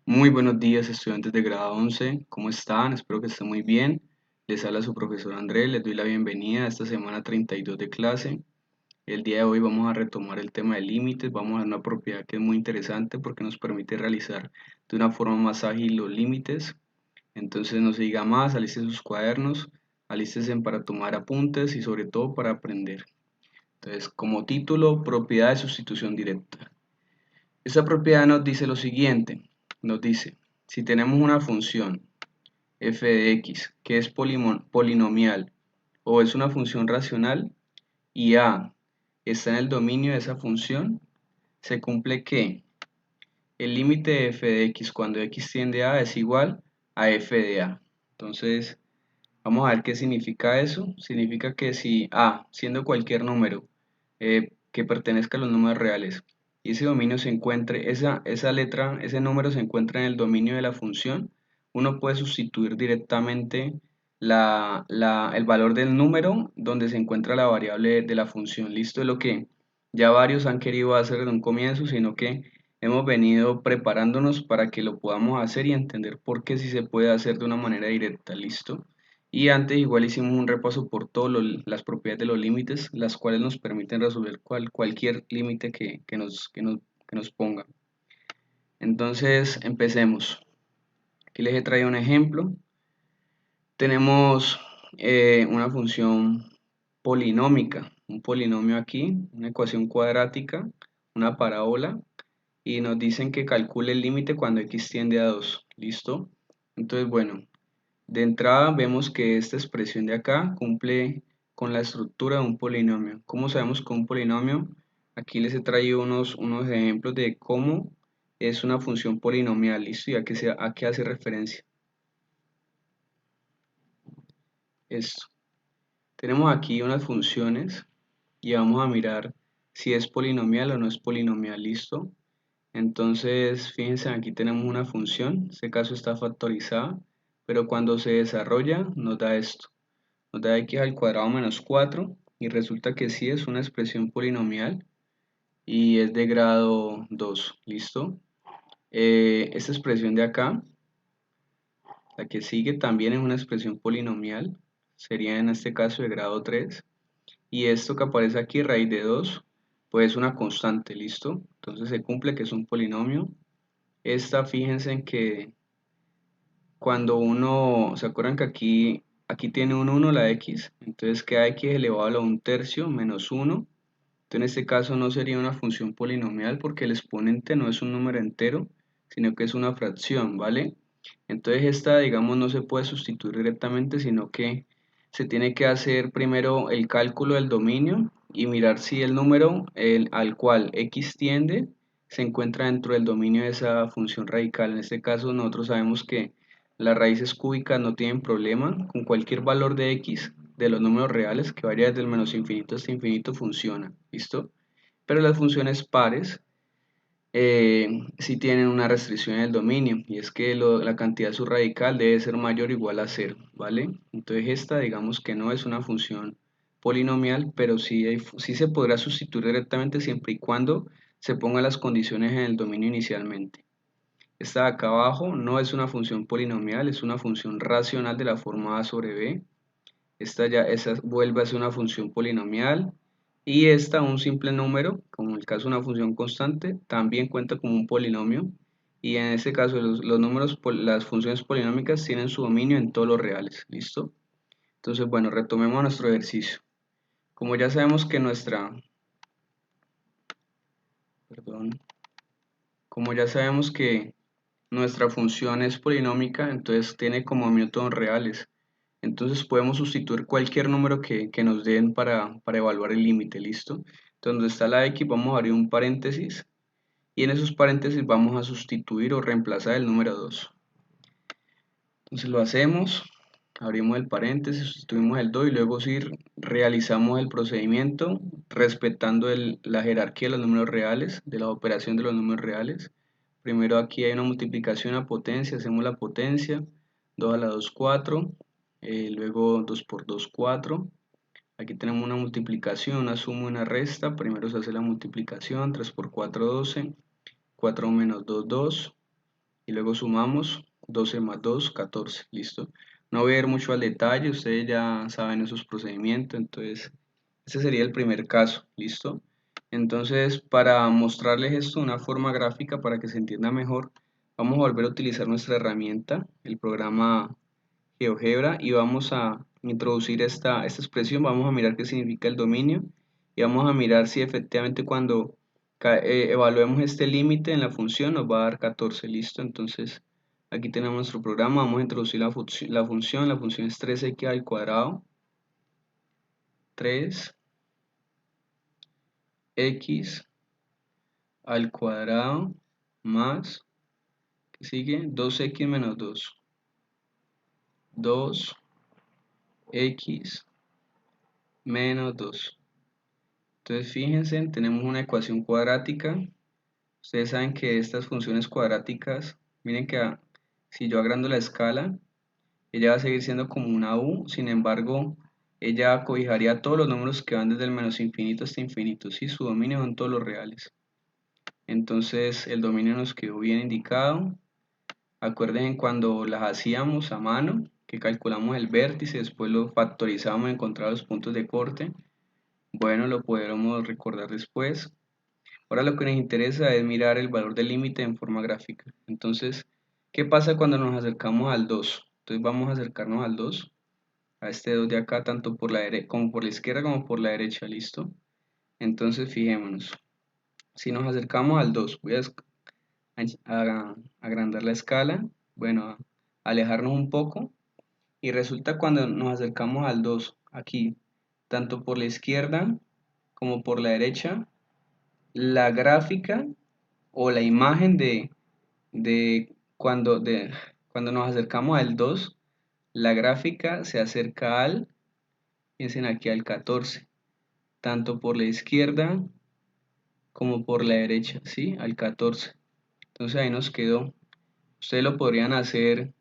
Muy buenos días, estudiantes de grado 11. ¿Cómo están? Espero que estén muy bien. Les habla su profesor Andrés. Les doy la bienvenida a esta semana 32 de clase. El día de hoy vamos a retomar el tema de límites. Vamos a ver una propiedad que es muy interesante porque nos permite realizar de una forma más ágil los límites. Entonces, no se diga más, alisten sus cuadernos, alístense para tomar apuntes y sobre todo para aprender. Entonces, como título, propiedad de sustitución directa. Esta propiedad nos dice lo siguiente. Nos dice, si tenemos una función f de x, que es polinomial o es una función racional, y a está en el dominio de esa función, se cumple que el límite de f de x cuando x tiende a es igual a f de a. Entonces, vamos a ver qué significa eso. Significa que si a, siendo cualquier número que pertenezca a los números reales, y ese dominio se encuentre, esa letra, ese número se encuentra en el dominio de la función, uno puede sustituir directamente el valor del número donde se encuentra la variable de la función. Listo, es lo que ya varios han querido hacer desde un comienzo, sino que hemos venido preparándonos para que lo podamos hacer y entender por qué sí se puede hacer de una manera directa. Listo. Y antes igual hicimos un repaso por todas las propiedades de los límites, las cuales nos permiten resolver cualquier límite que nos ponga. Entonces, empecemos. Aquí les he traído un ejemplo. Tenemos una función polinómica, un polinomio aquí, una ecuación cuadrática, una parábola, y nos dicen que calcule el límite cuando x tiende a 2. ¿Listo? Entonces, bueno, de entrada vemos que esta expresión de acá cumple con la estructura de un polinomio. ¿Cómo sabemos que un polinomio? Aquí les he traído unos ejemplos de cómo es una función polinomial. ¿Listo? ¿Y a qué hace referencia? Esto. Tenemos aquí unas funciones y vamos a mirar si es polinomial o no es polinomial. ¿Listo? Entonces, fíjense, aquí tenemos una función. En este caso está factorizada, pero cuando se desarrolla nos da esto. Nos da x al cuadrado menos 4 y resulta que sí es una expresión polinomial y es de grado 2. ¿Listo? Esta expresión de acá, la que sigue, también es una expresión polinomial, sería en este caso de grado 3. Y esto que aparece aquí, raíz de 2, pues es una constante. ¿Listo? Entonces se cumple que es un polinomio. Esta, fíjense en que cuando uno, ¿se acuerdan que aquí tiene un 1 la x? Entonces queda x elevado a la 1/3 menos 1. Entonces en este caso no sería una función polinomial porque el exponente no es un número entero, sino que es una fracción, ¿vale? Entonces esta, digamos, no se puede sustituir directamente, sino que se tiene que hacer primero el cálculo del dominio y mirar si el número al cual x tiende se encuentra dentro del dominio de esa función radical. En este caso nosotros sabemos que las raíces cúbicas no tienen problema, con cualquier valor de x de los números reales que vaya desde el menos infinito hasta infinito funciona, ¿listo? Pero las funciones pares sí tienen una restricción en el dominio y es que la cantidad subradical debe ser mayor o igual a cero, ¿vale? Entonces esta digamos que no es una función polinomial, pero sí se podrá sustituir directamente siempre y cuando se pongan las condiciones en el dominio inicialmente. Esta de acá abajo no es una función polinomial, es una función racional de la forma a sobre b. Esa vuelve a ser una función polinomial y esta un simple número, como en el caso de una función constante, también cuenta como un polinomio y en este caso los números, las funciones polinómicas tienen su dominio en todos los reales. ¿Listo? Entonces, bueno, retomemos nuestro ejercicio. Como ya sabemos que perdón, como ya sabemos que nuestra función es polinómica, entonces tiene como métodos reales. Entonces podemos sustituir cualquier número que nos den para evaluar el límite, ¿listo? Entonces, donde está la x vamos a abrir un paréntesis y en esos paréntesis vamos a sustituir o reemplazar el número 2. Entonces lo hacemos, abrimos el paréntesis, sustituimos el 2 y luego sí realizamos el procedimiento respetando la jerarquía de los números reales, de la operación de los números reales. Primero aquí hay una multiplicación a potencia, hacemos la potencia, 2 a la 2, 4, luego 2 por 2, 4. Aquí tenemos una multiplicación, una suma y una resta. Primero se hace la multiplicación, 3 por 4, 12, 4 menos 2, 2. y luego sumamos 12 más 2, 14, listo. No voy a ir mucho al detalle, ustedes ya saben esos procedimientos, entonces ese sería el primer caso, listo. Entonces, para mostrarles esto de una forma gráfica para que se entienda mejor, vamos a volver a utilizar nuestra herramienta, el programa GeoGebra, y vamos a introducir esta expresión. Vamos a mirar qué significa el dominio y vamos a mirar si efectivamente cuando evaluemos este límite en la función nos va a dar 14, listo. Entonces aquí tenemos nuestro programa, vamos a introducir la función es 3x al cuadrado, 3x al cuadrado más, ¿qué sigue? 2x menos 2, 2x menos 2. Entonces fíjense, tenemos una ecuación cuadrática. Ustedes saben que estas funciones cuadráticas, miren que si yo agrando la escala, ella va a seguir siendo como una U, sin embargo, ella cobijaría todos los números que van desde el menos infinito hasta infinito, ¿sí? Su dominio son todos los reales. Entonces el dominio nos quedó bien indicado. Acuérdense cuando las hacíamos a mano, que calculamos el vértice, después lo factorizamos y encontramos los puntos de corte. Bueno, lo podremos recordar después. Ahora lo que nos interesa es mirar el valor del límite en forma gráfica. Entonces, ¿qué pasa cuando nos acercamos al 2? Entonces vamos a acercarnos al 2, a este 2 de acá, tanto por la como por la izquierda como por la derecha, ¿listo? Entonces fijémonos, si nos acercamos al 2, voy a agrandar la escala, bueno, a alejarnos un poco, y resulta cuando nos acercamos al 2, aquí, tanto por la izquierda como por la derecha, la gráfica o la imagen de cuando nos acercamos al 2, la gráfica se acerca al, piensen aquí, al 14, tanto por la izquierda como por la derecha, ¿sí? Al 14. Entonces ahí nos quedó. Ustedes lo podrían hacer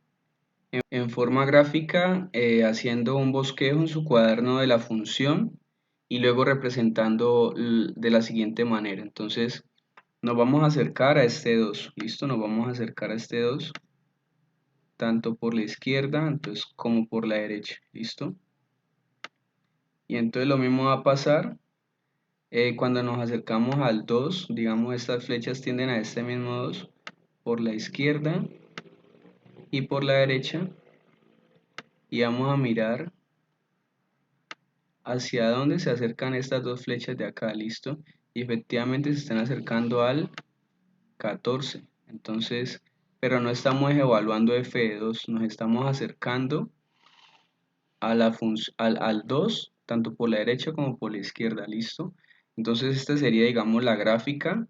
en forma gráfica, haciendo un bosquejo en su cuaderno de la función y luego representando de la siguiente manera. Entonces nos vamos a acercar a este 2, ¿listo? Nos vamos a acercar a este 2, tanto por la izquierda entonces, como por la derecha, ¿listo? Y entonces lo mismo va a pasar cuando nos acercamos al 2, digamos estas flechas tienden a este mismo 2, por la izquierda y por la derecha, y vamos a mirar hacia dónde se acercan estas dos flechas de acá, ¿listo? Y efectivamente se están acercando al 14, entonces, pero no estamos evaluando f de 2, nos estamos acercando a al 2, tanto por la derecha como por la izquierda, ¿listo? Entonces esta sería, digamos, la gráfica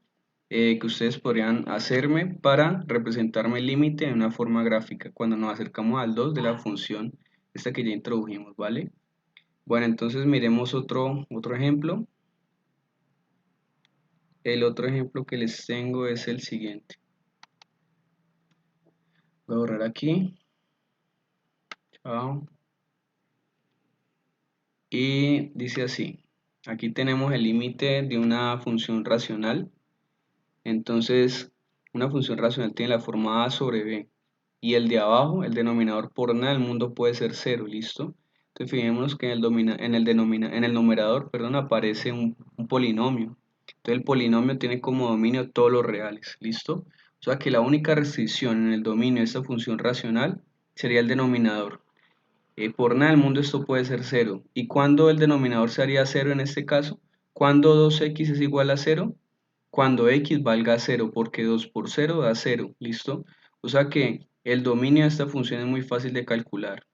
que ustedes podrían hacerme para representarme el límite en una forma gráfica cuando nos acercamos al 2 de la función esta que ya introdujimos, ¿vale? Bueno, entonces miremos otro ejemplo. El otro ejemplo que les tengo es el siguiente. Voy a borrar aquí. Chao. Y dice así. Aquí tenemos el límite de una función racional. Entonces, una función racional tiene la forma a sobre b. Y el de abajo, el denominador por nada del mundo puede ser 0, ¿listo? Entonces, fijémonos que en el numerador, perdón, aparece un polinomio. Entonces, el polinomio tiene como dominio todos los reales, ¿listo? O sea que la única restricción en el dominio de esta función racional sería el denominador. Por nada del mundo esto puede ser 0. ¿Y cuándo el denominador sería 0 en este caso? ¿Cuándo 2x es igual a 0? Cuando x valga 0, porque 2 por 0 da 0, ¿listo? O sea que el dominio de esta función es muy fácil de calcular.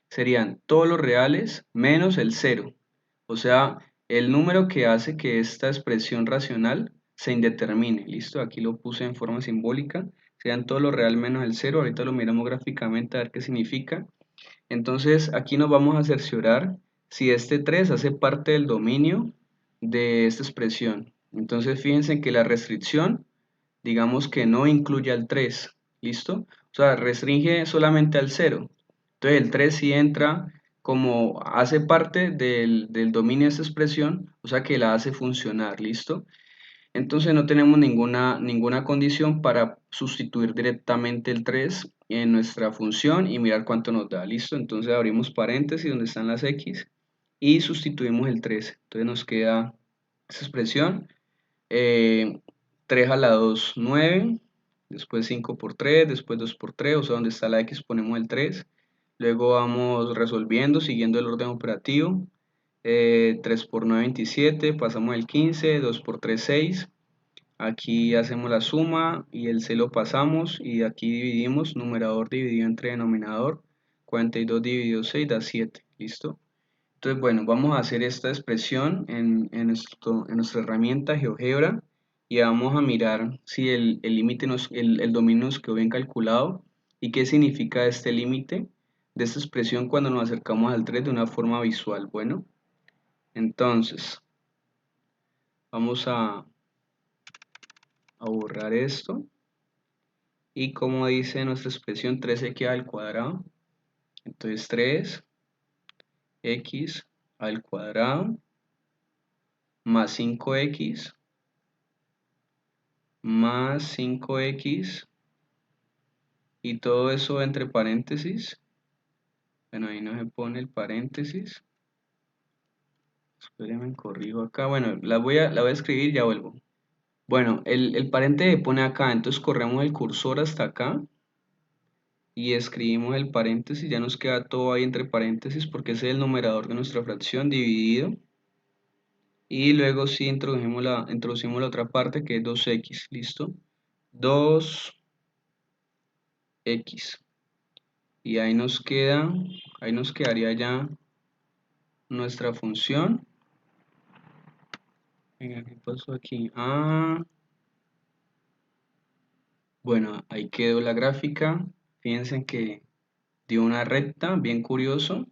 Serían todos los reales menos el 0. O sea, el número que hace que esta expresión racional se indetermine, ¿listo? Aquí lo puse en forma simbólica. Serían todos los reales menos el 0. Ahorita lo miramos gráficamente a ver qué significa. Entonces aquí nos vamos a cerciorar si este 3 hace parte del dominio de esta expresión. Entonces fíjense que la restricción, digamos que no incluye al 3, ¿listo? O sea, restringe solamente al 0. Entonces el 3 sí entra como hace parte del dominio de esta expresión, o sea que la hace funcionar, ¿listo? Entonces no tenemos ninguna condición para sustituir directamente el 3 en nuestra función y mirar cuánto nos da. ¿Listo? Entonces abrimos paréntesis donde están las x y sustituimos el 3. Entonces nos queda esa expresión. 3 a la 2, 9. Después 5 por 3, después 2 por 3, o sea, donde está la x ponemos el 3. Luego vamos resolviendo, siguiendo el orden operativo. 3 por 9, 27, pasamos el 15, 2 por 3, 6. Aquí hacemos la suma y el C lo pasamos y aquí dividimos, numerador dividido entre denominador. 42 dividido 6 da 7, ¿listo? Entonces, bueno, vamos a hacer esta expresión en nuestra herramienta GeoGebra y vamos a mirar si el límite el dominio nos quedó bien calculado y qué significa este límite de esta expresión cuando nos acercamos al 3 de una forma visual. Bueno, entonces vamos a borrar esto y como dice nuestra expresión 3x al cuadrado, entonces 3x al cuadrado más 5x más 5x y todo eso entre paréntesis. Bueno, ahí no se pone el paréntesis. Espérenme, corrijo acá. Bueno, la voy a escribir y ya vuelvo. Bueno, el paréntesis se pone acá, entonces corremos el cursor hasta acá y escribimos el paréntesis. Ya nos queda todo ahí entre paréntesis porque ese es el numerador de nuestra fracción dividido. Y luego sí introducimos la otra parte que es 2x, ¿listo? 2x. Y ahí nos quedaría ya nuestra función. Venga, ¿qué pasó aquí? Bueno, ahí quedó la gráfica. Fíjense que dio una recta, bien curioso.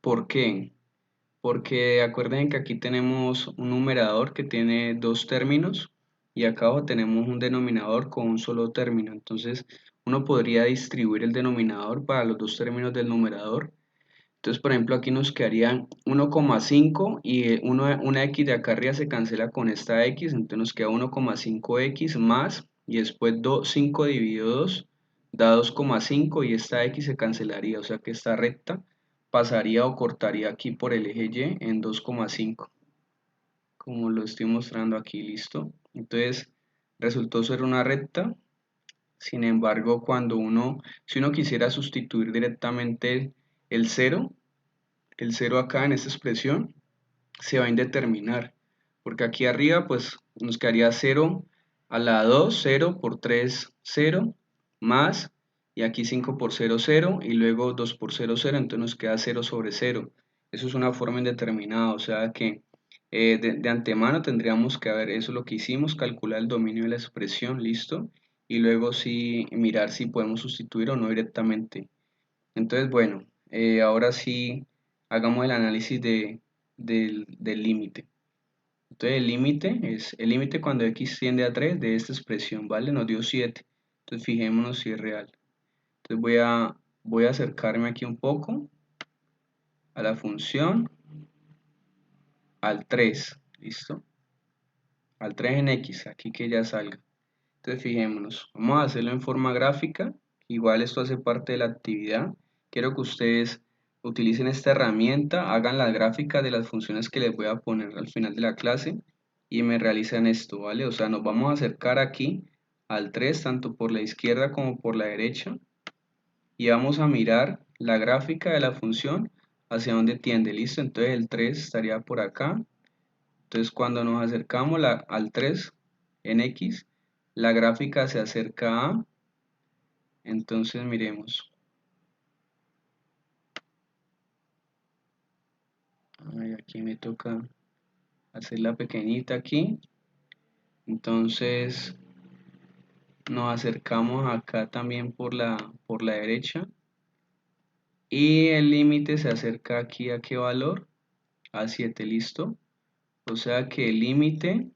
¿Por qué? Porque acuérdense que aquí tenemos un numerador que tiene dos términos y acá abajo tenemos un denominador con un solo término. Entonces, uno podría distribuir el denominador para los dos términos del numerador. Entonces, por ejemplo, aquí nos quedaría 1,5 y una x de acá arriba se cancela con esta x, entonces nos queda 1,5x más y después 5 dividido 2 da 2,5 y esta x se cancelaría, o sea que esta recta pasaría o cortaría aquí por el eje y en 2,5, como lo estoy mostrando aquí, listo. Entonces, resultó ser una recta. Sin embargo, si uno quisiera sustituir directamente el 0, el 0 acá en esta expresión se va a indeterminar, porque aquí arriba pues nos quedaría 0 a la 2, 0 por 3, 0, más, y aquí 5 por 0, 0, y luego 2 por 0, 0, entonces nos queda 0 sobre 0. Eso es una forma indeterminada, o sea que de antemano tendríamos que ver, eso es lo que hicimos, calcular el dominio de la expresión, listo, y luego sí mirar si podemos sustituir o no directamente. Entonces, bueno, ahora sí hagamos el análisis del límite. Entonces, el límite cuando x tiende a 3 de esta expresión, ¿vale? Nos dio 7. Entonces, fijémonos si es real. Entonces, voy a acercarme aquí un poco a la función, al 3, ¿listo? Al 3 en x, aquí que ya salga. Entonces, fijémonos, vamos a hacerlo en forma gráfica. Igual esto hace parte de la actividad. Quiero que ustedes utilicen esta herramienta, hagan las gráficas de las funciones que les voy a poner al final de la clase y me realizan esto, ¿vale? O sea, nos vamos a acercar aquí al 3 tanto por la izquierda como por la derecha, y vamos a mirar la gráfica de la función hacia dónde tiende, ¿listo? Entonces el 3 estaría por acá. Entonces cuando nos acercamos al 3 en x, la gráfica se acerca a, entonces miremos. Ay, aquí me toca hacerla pequeñita aquí. Entonces nos acercamos acá también por la derecha. Y el límite se acerca aquí a qué valor? A 7, listo. O sea que el límite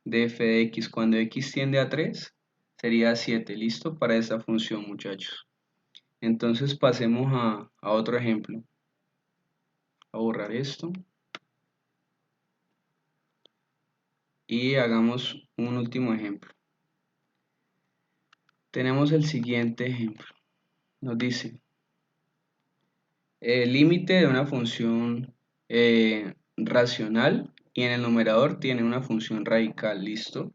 de f de x cuando x tiende a 3 sería 7, listo para esta función, muchachos. Entonces pasemos a otro ejemplo. A borrar esto. y hagamos un último ejemplo. Tenemos el siguiente ejemplo. Nos dice, el límite de una función racional y en el numerador tiene una función radical, ¿listo?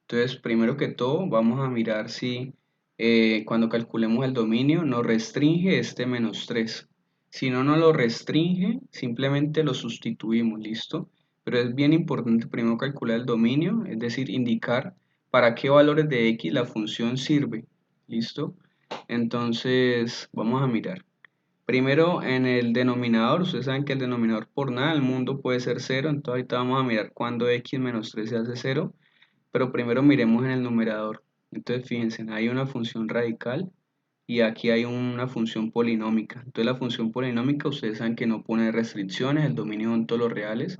Entonces, primero que todo, vamos a mirar si cuando calculemos el dominio nos restringe este -3. Si no nos lo restringe, simplemente lo sustituimos, ¿listo? Pero es bien importante primero calcular el dominio, es decir, indicar para qué valores de x la función sirve, ¿listo? Entonces, vamos a mirar. Primero en el denominador, ustedes saben que el denominador por nada del mundo puede ser 0, entonces ahorita vamos a mirar cuando x menos 3 se hace 0, pero primero miremos en el numerador. Entonces fíjense, hay una función radical y aquí hay una función polinómica. Entonces la función polinómica ustedes saben que no pone restricciones, el dominio son todos los reales,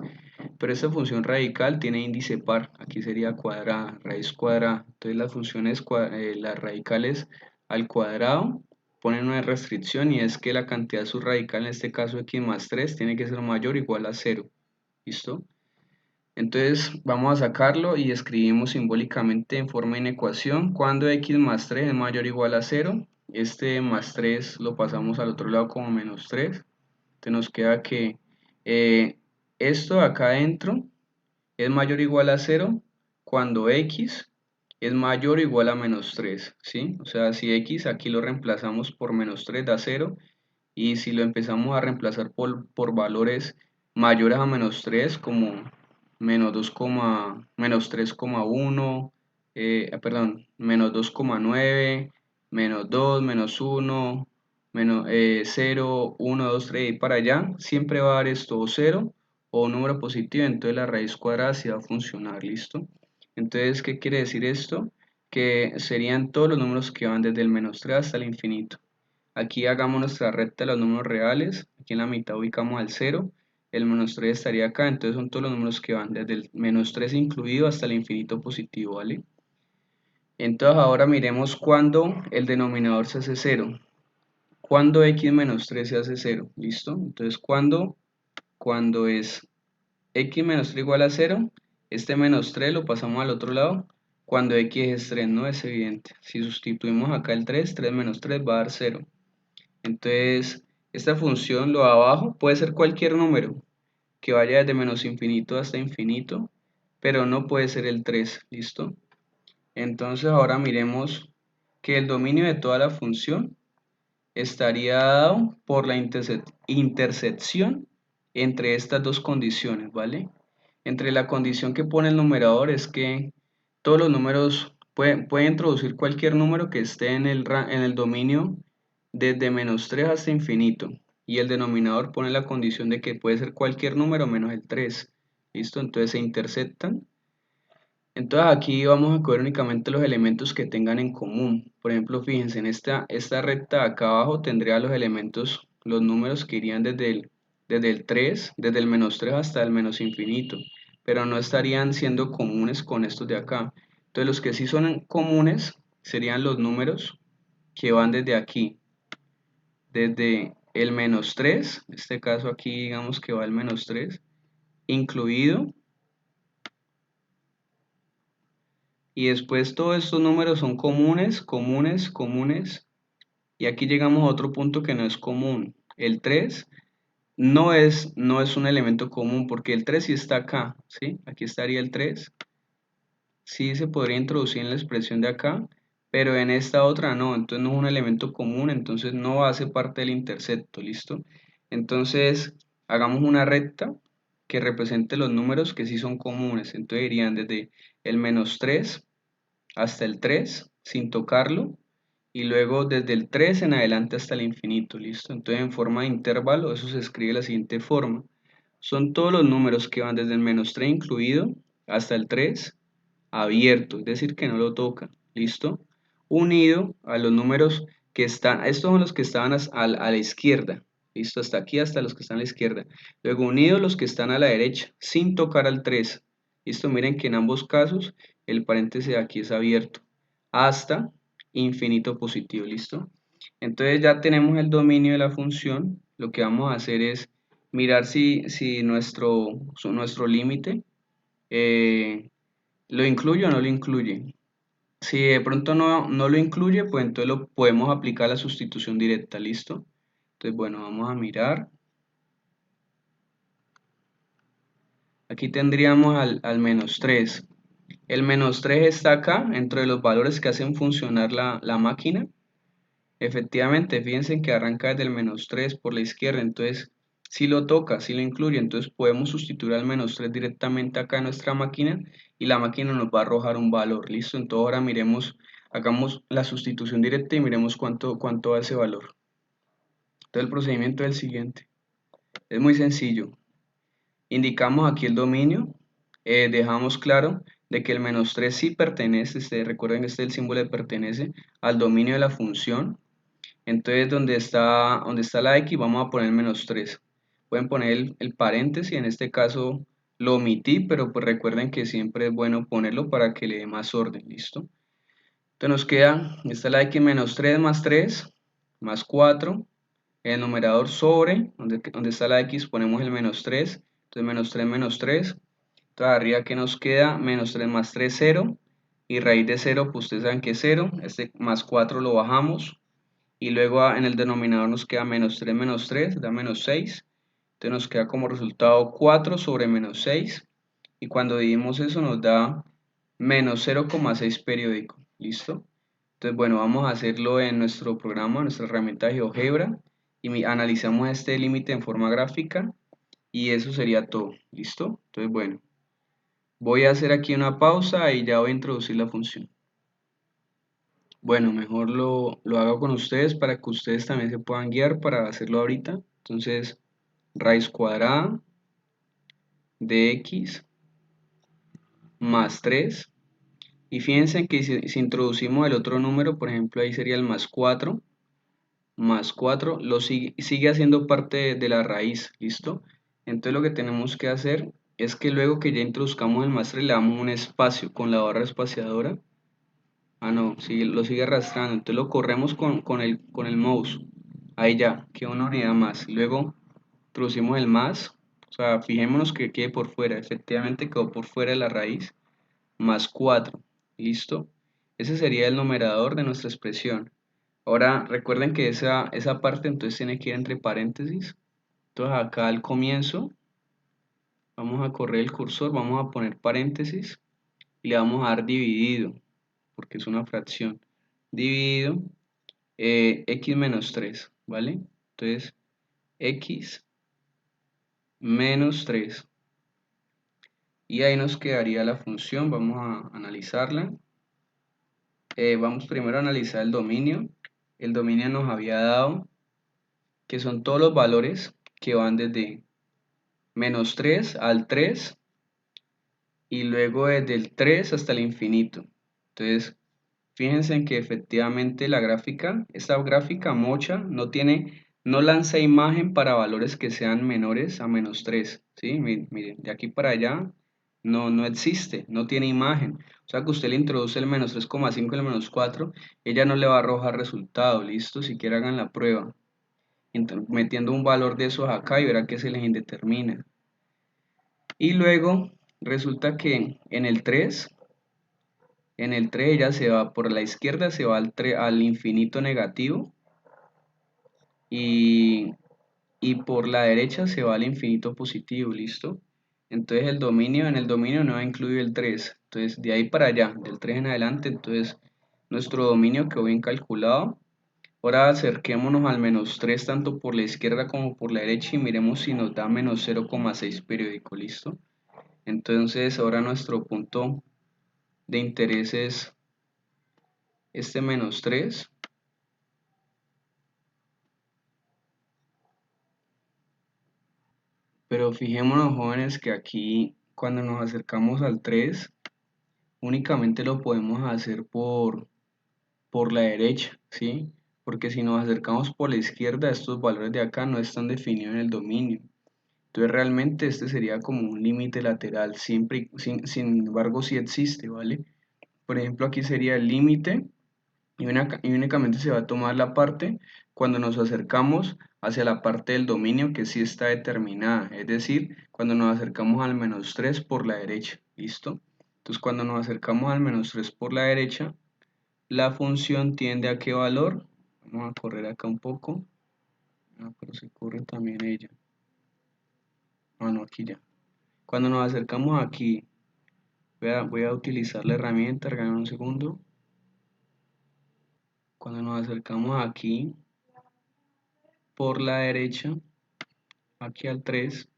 pero esta función radical tiene índice par, aquí sería cuadrada, raíz cuadrada. Entonces las funciones, las radicales al cuadrado ponen una restricción y es que la cantidad subradical, en este caso x más 3, tiene que ser mayor o igual a 0. ¿Listo? Entonces vamos a sacarlo y escribimos simbólicamente en forma de inecuación cuando x más 3 es mayor o igual a 0. Este más 3 lo pasamos al otro lado como menos 3. Entonces nos queda que esto de acá adentro es mayor o igual a 0 cuando x es mayor o igual a -3, ¿sí? O sea, si x aquí lo reemplazamos por -3 da 0 y si lo empezamos a reemplazar por valores mayores a -3 como -3,1, perdón, -2,9, -2, -1, 0, 1, 2, 3 y para allá, siempre va a dar esto o 0 o un número positivo, entonces la raíz cuadrada sí va a funcionar, ¿listo? Entonces, ¿qué quiere decir esto? Que serían todos los números que van desde el -3 hasta el infinito. Aquí hagamos nuestra recta de los números reales, aquí en la mitad ubicamos al 0, el -3 estaría acá, entonces son todos los números que van desde el -3 incluido hasta el infinito positivo, ¿vale? Entonces ahora miremos cuando el denominador se hace 0. Cuando x menos 3 se hace 0, ¿listo? Entonces cuando es x menos 3 igual a 0, este -3 lo pasamos al otro lado, cuando x es 3, no es evidente. Si sustituimos acá el 3, 3 menos 3 va a dar 0. Entonces, esta función, lo de abajo, puede ser cualquier número que vaya desde menos infinito hasta infinito, pero no puede ser el 3, ¿listo? Entonces ahora miremos que el dominio de toda la función estaría dado por la intersección entre estas dos condiciones, ¿vale? Entre la condición que pone el numerador es que todos los números, puede introducir cualquier número que esté en el dominio desde -3 hasta infinito. Y el denominador pone la condición de que puede ser cualquier número menos el 3. ¿Listo? Entonces se intersectan. Entonces aquí vamos a coger únicamente los elementos que tengan en común. Por ejemplo, fíjense, en esta recta de acá abajo tendría los elementos, los números que irían desde el 3, desde el -3 hasta el menos infinito, pero no estarían siendo comunes con estos de acá. Entonces los que sí son comunes serían los números que van desde aquí, desde el -3, en este caso aquí digamos que va el -3, incluido. Y después todos estos números son comunes, comunes, comunes. Y aquí llegamos a otro punto que no es común. El 3 no es un elemento común porque el 3 sí está acá, ¿sí? Aquí estaría el 3. Sí se podría introducir en la expresión de acá, pero en esta otra no. Entonces no es un elemento común, entonces no hace parte del intersecto, ¿listo? Entonces hagamos una recta que represente los números que sí son comunes. Entonces irían desde el -3 hasta el 3 sin tocarlo y luego desde el 3 en adelante hasta el infinito, ¿listo? Entonces en forma de intervalo eso se escribe de la siguiente forma. Son todos los números que van desde el -3 incluido hasta el 3 abierto, es decir que no lo toca, ¿listo? Unido a los números que están, estos son los que estaban a la izquierda, ¿listo? Hasta aquí, hasta los que están a la izquierda. Luego unidos los que están a la derecha, sin tocar al 3, ¿listo? Miren que en ambos casos el paréntesis de aquí es abierto, hasta infinito positivo, ¿listo? Entonces ya tenemos el dominio de la función, lo que vamos a hacer es mirar si nuestro límite ¿Lo incluye o no lo incluye? Si de pronto no lo incluye, pues entonces lo podemos aplicar la sustitución directa, ¿listo? Entonces, bueno, vamos a mirar. Aquí tendríamos al menos 3. El menos 3 está acá, dentro de los valores que hacen funcionar la máquina. Efectivamente, fíjense que arranca desde el menos 3 por la izquierda, entonces si lo toca, si lo incluye, entonces podemos sustituir al menos 3 directamente acá en nuestra máquina y la máquina nos va a arrojar un valor, ¿listo? Entonces ahora miremos, hagamos la sustitución directa y miremos cuánto da ese valor. Entonces el procedimiento es el siguiente, es muy sencillo. Indicamos aquí el dominio, dejamos claro de que el menos 3 sí pertenece, recuerden que este es el símbolo de pertenece al dominio de la función. Entonces, donde está la X, vamos a poner menos 3. Pueden poner el paréntesis, en este caso lo omití, pero pues recuerden que siempre es bueno ponerlo para que le dé más orden, ¿listo? Entonces nos queda, esta es la X menos 3 más 3, más 4. El numerador sobre, donde está la X, ponemos el menos 3. Entonces menos 3. Entonces arriba que nos queda, menos 3 más 3, 0. Y raíz de 0, pues ustedes saben que es 0. Este más 4 lo bajamos y luego en el denominador nos queda menos 3 da menos 6, entonces nos queda como resultado 4 sobre menos 6, y cuando dividimos eso nos da menos 0,6 periódico, ¿listo? Entonces bueno, vamos a hacerlo en nuestro programa, en nuestra herramienta de GeoGebra, y analizamos este límite en forma gráfica, y eso sería todo, ¿listo? Entonces bueno, voy a hacer aquí una pausa y ya voy a introducir la función. Bueno, mejor lo hago con ustedes para que ustedes también se puedan guiar para hacerlo ahorita. Entonces, raíz cuadrada de x más 3. Y fíjense que si introducimos el otro número, por ejemplo, ahí sería el más 4 sigue haciendo parte de la raíz, ¿listo? Entonces lo que tenemos que hacer es que luego que ya introduzcamos el más 3 le damos un espacio con la barra espaciadora. Ah, no, lo sigue arrastrando. Entonces lo corremos con el mouse. Ahí ya, queda una unidad más. Luego introducimos el más. O sea, fijémonos que quede por fuera. Efectivamente quedó por fuera de la raíz. Más 4. ¿Listo? Ese sería el numerador de nuestra expresión. Ahora recuerden que esa parte entonces tiene que ir entre paréntesis. Entonces acá al comienzo vamos a correr el cursor, vamos a poner paréntesis y le vamos a dar dividido, porque es una fracción. Dividido x menos 3, ¿vale? Entonces, x menos 3. Y ahí nos quedaría la función, vamos a analizarla. Vamos primero a analizar el dominio. El dominio nos había dado que son todos los valores que van desde menos 3 al 3 y luego desde el 3 hasta el infinito. Entonces, fíjense en que efectivamente esta gráfica mocha no lanza imagen para valores que sean menores a menos 3, ¿sí? Miren, de aquí para allá no existe, no tiene imagen. O sea que usted le introduce el menos 3,5 y el menos 4, ella no le va a arrojar resultado, ¿listo? Siquiera hagan la prueba. Metiendo un valor de esos acá y verá que se les indetermina. Y luego resulta que en el 3 ella se va por la izquierda, se va al infinito negativo y, y por la derecha se va al infinito positivo, ¿listo? Entonces en el dominio no va incluido el 3. Entonces de ahí para allá, del 3 en adelante, entonces nuestro dominio quedó bien calculado. Ahora acerquémonos al menos 3 tanto por la izquierda como por la derecha y miremos si nos da menos 0,6 periódico, ¿listo? Entonces ahora nuestro punto de interés es este menos 3. Pero fijémonos, jóvenes, que aquí cuando nos acercamos al 3 únicamente lo podemos hacer por la derecha, ¿sí? Porque si nos acercamos por la izquierda, estos valores de acá no están definidos en el dominio. Entonces realmente este sería como un límite lateral, siempre, sin embargo sí existe, ¿vale? Por ejemplo, aquí sería el límite y únicamente se va a tomar la parte cuando nos acercamos hacia la parte del dominio que sí está determinada, es decir, cuando nos acercamos al menos 3 por la derecha, ¿listo? Entonces cuando nos acercamos al menos 3 por la derecha, la función tiende a qué valor. Vamos a correr acá un poco. Pero se corre también ella. No, aquí ya. Cuando nos acercamos aquí, voy a utilizar la herramienta, regálame un segundo. Cuando nos acercamos aquí, por la derecha, aquí al 3,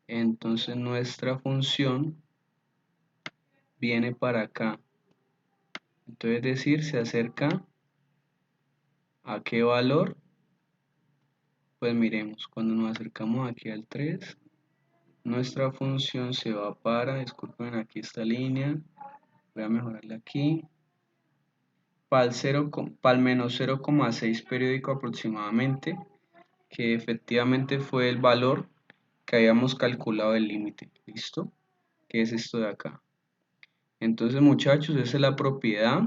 entonces nuestra función viene para acá. Entonces es decir, se acerca a qué valor. Pues miremos, cuando nos acercamos aquí al 3, nuestra función se va para, disculpen aquí esta línea, voy a mejorarla aquí, para el menos 0,6 periódico aproximadamente, que efectivamente fue el valor que habíamos calculado del límite, ¿listo? Que es esto de acá. Entonces muchachos, esa es la propiedad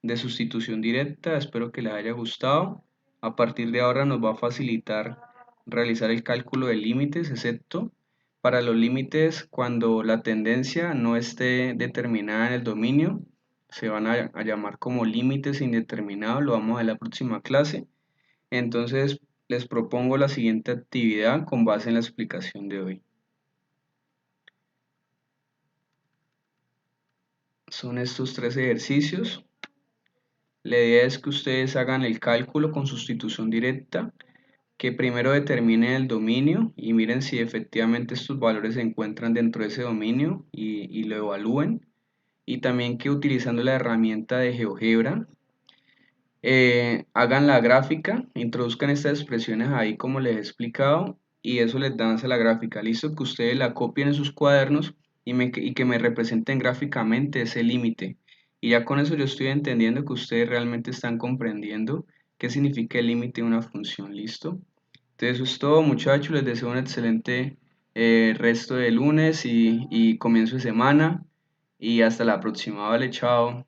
de sustitución directa, espero que les haya gustado. A partir de ahora nos va a facilitar realizar el cálculo de límites, excepto para los límites cuando la tendencia no esté determinada en el dominio, se van a llamar como límites indeterminados, lo vamos a ver en la próxima clase. Entonces les propongo la siguiente actividad con base en la explicación de hoy. Son estos 3 ejercicios. La idea es que ustedes hagan el cálculo con sustitución directa, que primero determinen el dominio y miren si efectivamente estos valores se encuentran dentro de ese dominio y lo evalúen. Y también que utilizando la herramienta de GeoGebra, hagan la gráfica, introduzcan estas expresiones ahí como les he explicado y eso les da a la gráfica. Listo, que ustedes la copien en sus cuadernos y que me representen gráficamente ese límite. Y ya con eso yo estoy entendiendo que ustedes realmente están comprendiendo qué significa el límite de una función. Listo. Entonces eso es todo muchachos, les deseo un excelente resto de lunes y comienzo de semana y hasta la próxima. Vale, chao.